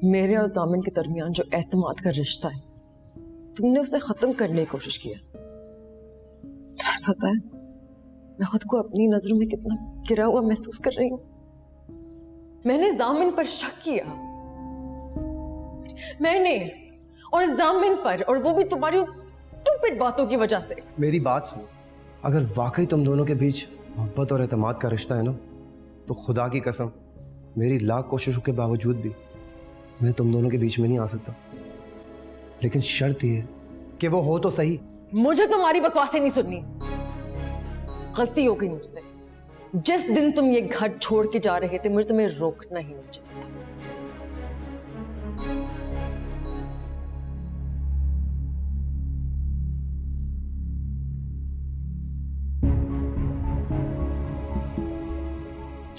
मेरे और जामिन के दरमियान जो एतमाद का रिश्ता है, तुमने उसे खत्म करने की कोशिश किया। पता है मैं खुद को अपनी नजरों में कितना गिरा हुआ महसूस कर रही हूं। मैंने जामिन पर शक किया, मैंने, और जामिन पर, और वो भी तुम्हारी स्टूपिड बातों की वजह से। मेरी बात सुनो, अगर वाकई तुम दोनों के बीच मोहब्बत और एतमाद का रिश्ता है ना, तो खुदा की कसम मेरी लाख कोशिशों के बावजूद भी मैं तुम दोनों के बीच में नहीं आ सकता। लेकिन शर्त यह कि वो हो तो सही। मुझे तुम्हारी बकवासें नहीं सुननी। गलती हो गई मुझसे। जिस दिन तुम ये घर छोड़ के जा रहे थे, मुझे तुम्हें रोकना ही नहीं चाहिए था।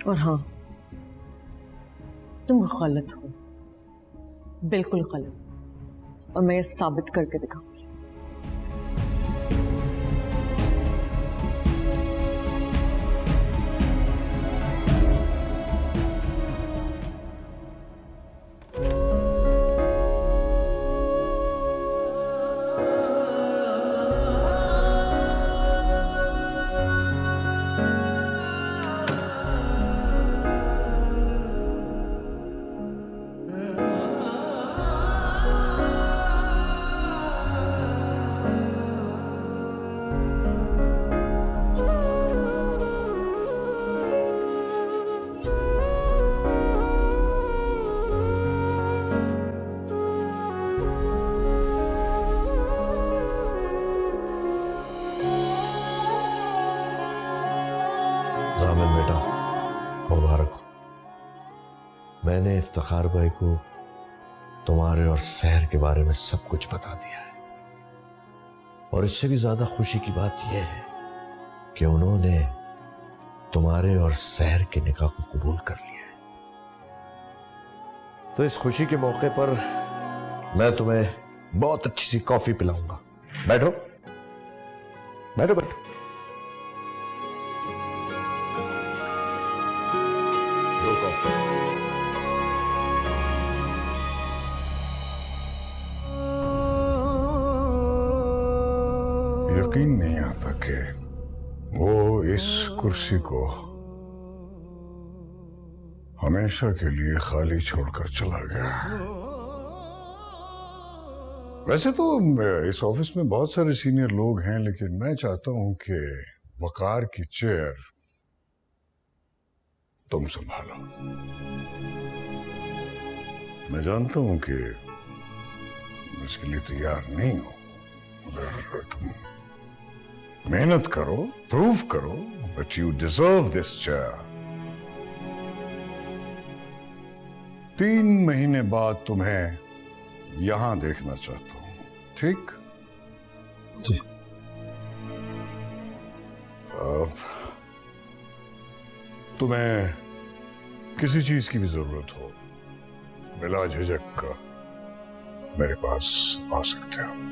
और हाँ, तुम गलत हो, बिल्कुल गलत, और मैं ये साबित करके दिखाऊंगी। जामिन बेटा, मुबारक हो। मैंने इफ्तिखार भाई को तुम्हारे और सहर के बारे में सब कुछ बता दिया है, और इससे भी ज्यादा खुशी की बात यह है कि उन्होंने तुम्हारे और सहर के निकाह को कबूल कर लिया है। तो इस खुशी के मौके पर मैं तुम्हें बहुत अच्छी सी कॉफी पिलाऊंगा। बैठो बैठो बैठो। दो कॉफी। यकीन नहीं आता कि वो इस कुर्सी को हमेशा के लिए खाली छोड़कर चला गया। वैसे तो इस ऑफिस में बहुत सारे सीनियर लोग हैं, लेकिन मैं चाहता हूं कि वकार की चेयर तुम संभालो। मैं जानता हूं कि इसके लिए तैयार नहीं हो, मगर तुम मेहनत करो, प्रूव करो that you deserve this chair। 3 महीने बाद तुम्हें यहां देखना चाहता हूं, ठीक? जी। अब तुम्हें किसी चीज की भी जरूरत हो, बिला झिझक मेरे पास आ सकते हो।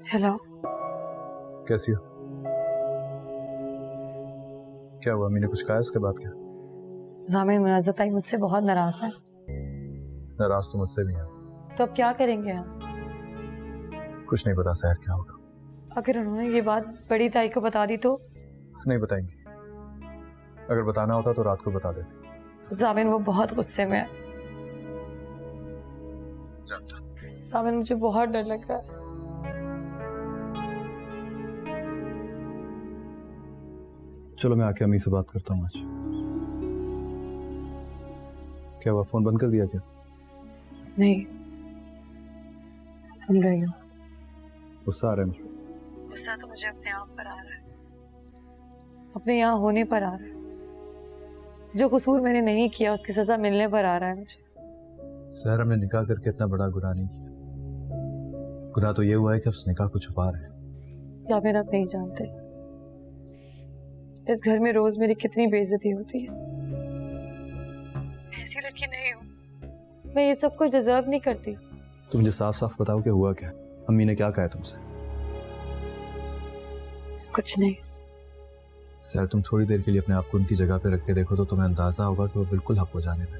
हेलो, कैसी हो? क्या हुआ? मैंने कुछ कहा इसके बाद? क्या जामिन मुनाज़्ज़त आई मुझसे बहुत नाराज है। नाराज तो मुझसे भी है। तो अब क्या करेंगे हम? कुछ नहीं पता सहर क्या होगा। अगर उन्होंने ये बात बड़ी ताई को बता दी तो? नहीं बताएंगी। अगर बताना होता तो रात को बता देते। जामिन वो बहुत गुस्से में है। जामिन मुझे बहुत डर लग रहा है। चलो मैं आके अम्मी से बात करता हूँ आज। क्या हुआ, फोन बंद कर दिया क्या? नहीं, सुन रही हूँ। गुस्सा आ रहा है मुझ पर। गुस्सा तो मुझे अपने आप पर आ रहा है, अपने यहाँ होने पर आ रहा है। जो कसूर मैंने नहीं किया उसकी सजा मिलने पर आ रहा है मुझे। सहर, हमने निकाह करके इतना बड़ा गुनाह नहीं किया। गुनाह तो ये हुआ है कि उस निकाह को छुपा रहे हैं। जावेद, आप नहीं जानते इस घर में रोज मेरी कितनी बेइज्जती होती है। ऐसी लड़की नहीं हूँ मैं, ये सब कुछ डिजर्व नहीं करती। तो मुझे साफ साफ बताओ कि हुआ क्या? अम्मी ने क्या कहा है तुमसे? कुछ नहीं। सर, तुम थोड़ी देर के लिए अपने आप को उनकी जगह पे रख के देखो तो तुम्हें अंदाजा होगा कि वो बिल्कुल हक हो जाने में।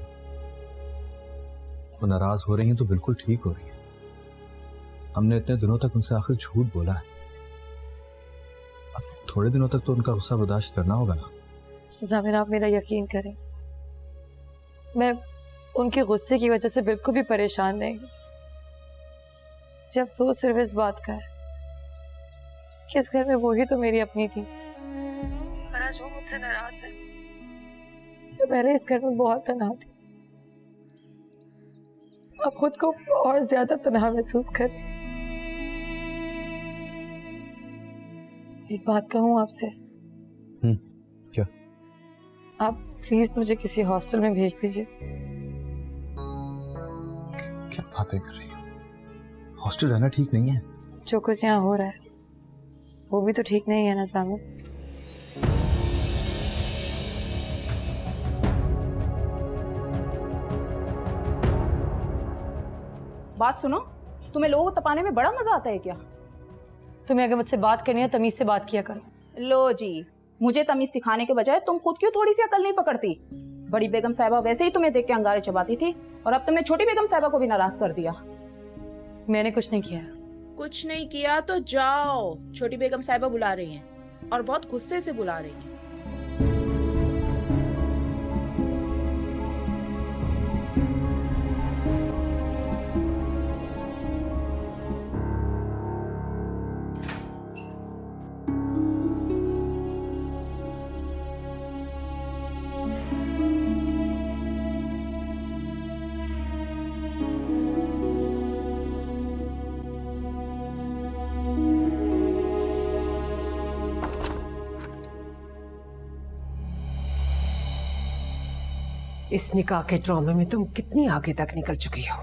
वो नाराज हो रही हैं तो बिल्कुल ठीक हो रही है। हमने इतने दिनों तक उनसे आखिर झूठ बोला है, अब थोड़े दिनों तक तो उनका गुस्सा बर्दाश्त करना होगा ना। जामिर, आप मेरा यकीन करें, मैं उनके गुस्से की वजह से बिल्कुल भी परेशान नहीं हूँ। मुझे अफसोस सिर्फ इस बात का है कि इस घर में वही तो मेरी अपनी थी और आज वो मुझसे नाराज है। मैं पहले इस घर में बहुत तन्हा थी, अब खुद को और ज्यादा तन्हा महसूस कर। एक बात कहूँ आपसे? क्या? आप प्लीज मुझे किसी हॉस्टल में भेज दीजिए। क्या बातें कर रही हो? हॉस्टल रहना ठीक नहीं है। जो कुछ यहाँ हो रहा है वो भी तो ठीक नहीं है ना जामिर। बात सुनो, तुम्हें लोगों को तपाने में बड़ा मजा आता है क्या? तुम्हें अगर मुझसे बात करनी है तमीज से बात किया करो। लो जी, मुझे तमीज सिखाने के बजाय तुम खुद क्यों थोड़ी सी अकल नहीं पकड़ती? बड़ी बेगम साहिबा वैसे ही तुम्हें देख के अंगारे चबाती थी और अब तुमने छोटी बेगम साहिबा को भी नाराज कर दिया। मैंने कुछ नहीं किया। कुछ नहीं किया तो जाओ, छोटी बेगम साहिबा बुला रही हैं और बहुत गुस्से से बुला रही हैं। इस निकाह के ड्रामे में तुम कितनी आगे तक निकल चुकी हो?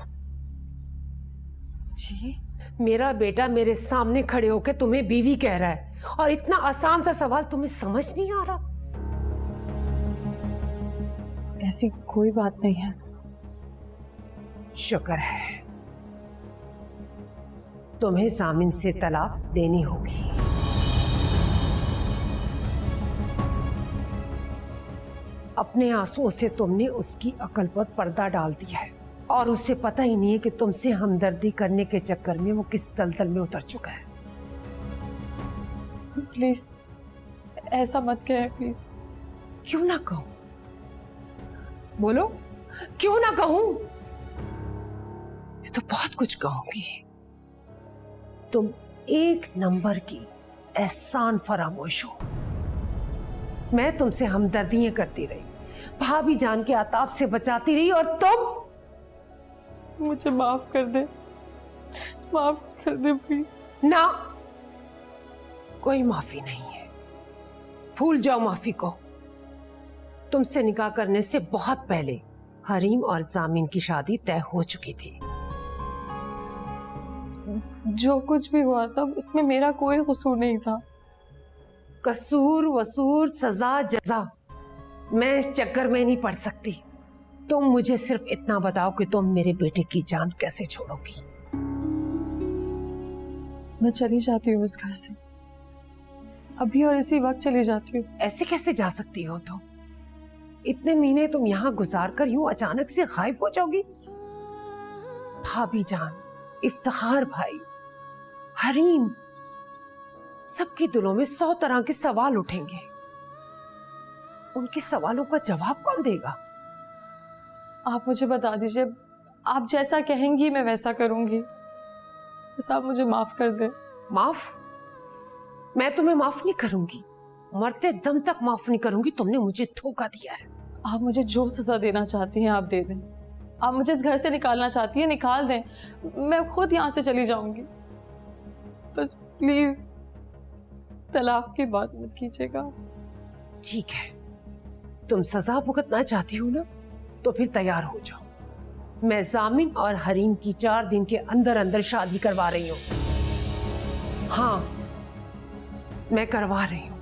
जी? मेरा बेटा मेरे सामने खड़े होकर तुम्हें बीवी कह रहा है और इतना आसान सा सवाल तुम्हें समझ नहीं आ रहा? ऐसी कोई बात नहीं है। शुक्र है, तुम्हें जामिन से तलाक लेनी होगी। अपने आंसुओं से तुमने उसकी अकल पर पर्दा डाल दिया है और उसे पता ही नहीं है कि तुमसे हमदर्दी करने के चक्कर में वो किस दलदल में उतर चुका है। प्लीज ऐसा मत कहें, प्लीज। क्यों ना कहूं? बोलो, क्यों ना कहूं? ये तो बहुत कुछ कहूंगी। तुम एक नंबर की एहसान फरामोश हो। मैं तुमसे हमदर्दियां करती रही, भाभी जान के आताप से बचाती रही और तुम मुझे माफ कर दे, माफ कर दे प्लीज। ना, कोई माफी नहीं है। भूल जाओ माफी को। तुमसे निकाह करने से बहुत पहले हरीम और जामिन की शादी तय हो चुकी थी। जो कुछ भी हुआ था उसमें मेरा कोई कसूर नहीं था। कसूर वसूर सजा जजा मैं इस चक्कर में नहीं पड़ सकती। तुम मुझे सिर्फ इतना बताओ कि तुम मेरे बेटे की जान कैसे छोड़ोगी? मैं चली जाती हूँ इस घर से, अभी और इसी वक्त चली जाती हूँ। ऐसे कैसे जा सकती हो तुम? इतने महीने तुम यहाँ गुजार कर यूं अचानक से गायब हो जाओगी? भाभी जान, इफ्तिखार भाई, हरीम, सबके दिलों में 100 तरह के सवाल उठेंगे। उनके सवालों का जवाब कौन देगा? आप मुझे बता दीजिए, आप जैसा कहेंगी मैं वैसा करूंगी। बस आप मुझे माफ कर दें। माफ? मैं तुम्हें माफ नहीं करूंगी, मरते दम तक माफ नहीं करूंगी। तुमने मुझे धोखा दिया है। आप मुझे जो सजा देना चाहती हैं आप दे दें, आप मुझे इस घर से निकालना चाहती है, निकाल दें, मैं खुद यहाँ से चली जाऊंगी। बस प्लीज तलाक की बात मत कीजिएगा। ठीक है, तुम सजा भुगतना चाहती हो ना, तो फिर तैयार हो जाओ। मैं जामिन और हरीम की 4 दिन के अंदर अंदर शादी करवा रही हूँ। हाँ, मैं करवा रही हूँ।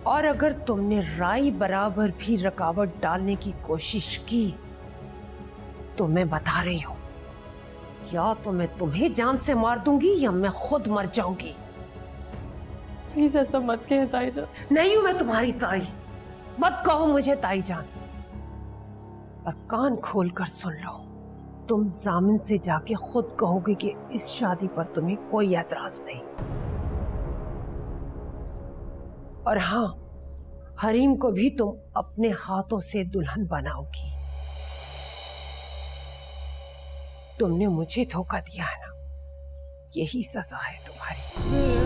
और अगर तुमने राय बराबर भी रुकावट डालने की कोशिश की तो मैं बता रही हूँ, या तो मैं तुम्हें जान से मार दूंगी या मैं खुद मर जाऊंगी। प्लीज ऐसा मत कहे ताई जान। नहीं हूं मैं तुम्हारी ताई, मत कहो मुझे ताई जान। और कान खोल कर सुन लो, तुम जामिन से जाके खुद कहोगे कि इस शादी पर तुम्हें कोई एतराज नहीं। और हाँ, हरीम को भी तुम अपने हाथों से दुल्हन बनाओगी। तुमने मुझे धोखा दिया है ना, यही सजा है तुम्हारी।